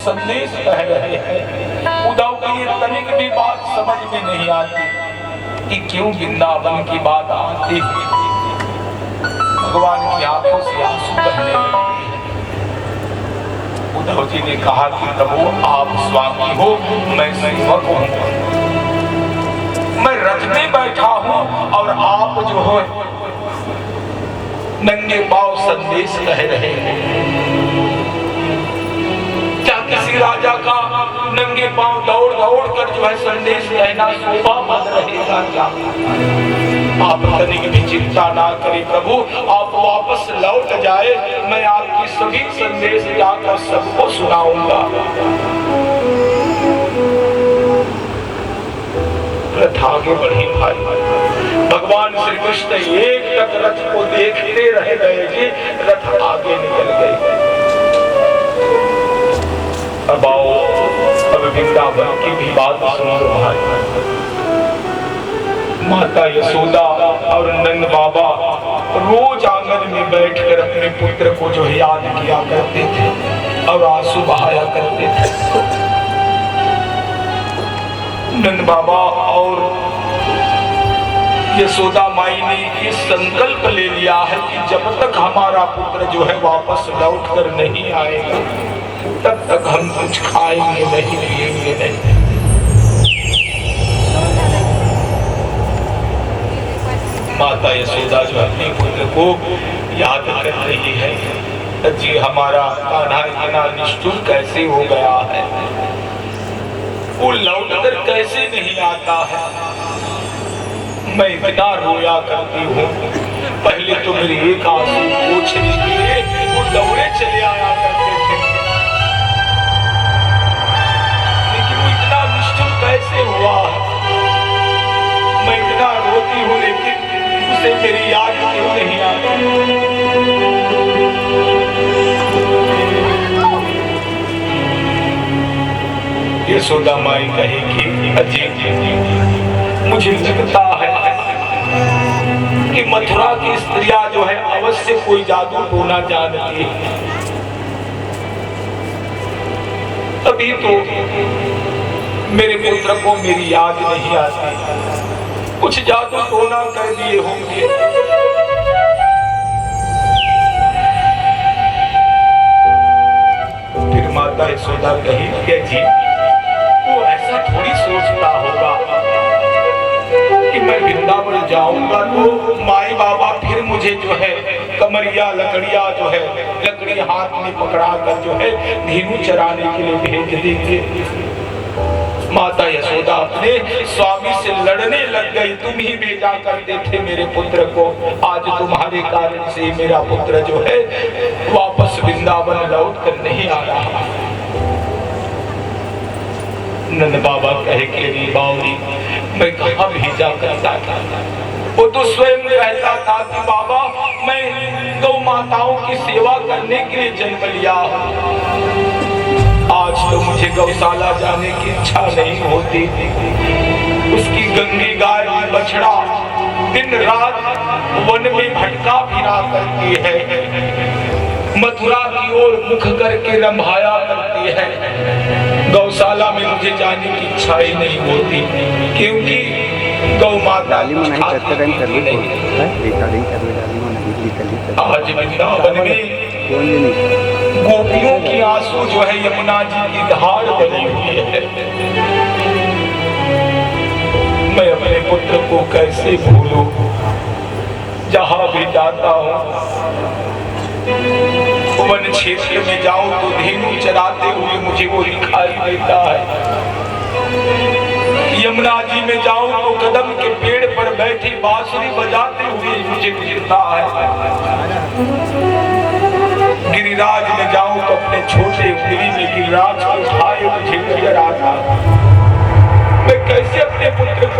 संदेश कह रहे हैं। उद्धव की ये तनिक भी बात समझ में नहीं आती कि क्यों वृंदावन की बात आती है। भगवान की आंखों से आंसू बहने लगे। उद्धव जी ने कहा कि प्रभु आप स्वामी हो, मैं सेवक हूँ, मैं रथ में बैठा हूँ और आप जो हो नंगे पांव संदेश कह रहे हैं। क्या किसी राजा का नंगे पांव दौड़ दौड़ कर जो है संदेश कहना शोभा बन रहेगा क्या? आप तनिक भी चिंता ना करें प्रभु, आप वापस लौट जाए, मैं आपकी सभी संदेश जाकर सबको सुनाऊंगा। रथ आगे बढ़ी भाई। भगवान श्री कृष्ण एक टक रथ को देखते रह गए कि रथ आगे निकल गए। अब आओ, अब वृंदावन की भी बात सुनो भाई। माता यशोदा और नंद बाबा रोज आंगन में बैठकर अपने पुत्र को जो याद किया करते थे और आंसू बहाया करते थे। नंद बाबा और यशोदा माई ने ये संकल्प ले लिया है कि जब तक हमारा पुत्र जो है वापस लौट कर नहीं आएगा तब तक हम कुछ खाएंगे नहीं, पिएंगे नहीं। माता यशोदा जो अपने पुत्र को याद कर रही है, जी हमारा कान्हा इतना निष्ठुर कैसे हो गया है, वो लौट कर कैसे नहीं आता है। मैं इतना रोया करती हूँ, पहले तो मेरी एक आंसू पोंछने के लिए वो दौड़े चले आया करते थे, लेकिन वो इतना निष्ठुर कैसे हुआ। मैं इतना रोती हूँ लेकिन उसे मेरी याद क्यों नहीं आती। यशोदा माई कहेगी अजी मुझे लगता है कि मथुरा की स्त्रियां जो है अवश्य कोई जादू टोना जानती है। अभी तो मेरे पुत्र को मेरी याद नहीं आती, कुछ जादू टोना कर दिए होंगे। फिर माता यशोदा कही जी वो ऐसा थोड़ी सोचता होगा कि मैं वृंदावन जाऊंगा तो माई बाबा फिर मुझे जो है कमरिया लकड़िया जो है लकड़ी हाथ में पकड़ा कर जो है धेनु चराने के लिए भेज देंगे। माता यशोदा अपने स्वामी से लड़ने लग गई, तुम ही भेजा करते थे मेरे पुत्र को, आज तुम्हारे कारण से मेरा पुत्र जो है वापस वृंदावन लौट कर नहीं आ रहा। नंद बाबा कहे कि बावरी मैं कहाँ भेजा करता था, वो तो स्वयं कहता था कि बाबा मैं गौ माताओं की सेवा करने के लिए जन्म लिया। आज तो मुझे गौशाला जाने की इच्छा नहीं होती। उसकी गंगी गाय बछड़ा दिन रात वन में भटका फिरा करती है, मथुरा की ओर मुख करके रंभाया करती है। गौशाला में मुझे जाने की इच्छा ही नहीं होती क्योंकि गौ माता आज वृंदावन में गोपियों की आंसू जो है यमुना जी की धार बनी हुई है। मैं अपने पुत्र को कैसे भूलूं, जहां भी जाता हूँ वन क्षेत्र में जाऊं तो धेनु चराते हुए मुझे वो दिखाई देता है। यमुना जी में जाऊं तो कदम के पेड़ पर बैठी बांसुरी बजाते हुए मुझे दिखता है। गिरिराज में जाऊं तो अपने छोटे उंगली में गिरिराज को उठाए मुझे नजर आता। मैं कैसे अपने पुत्र को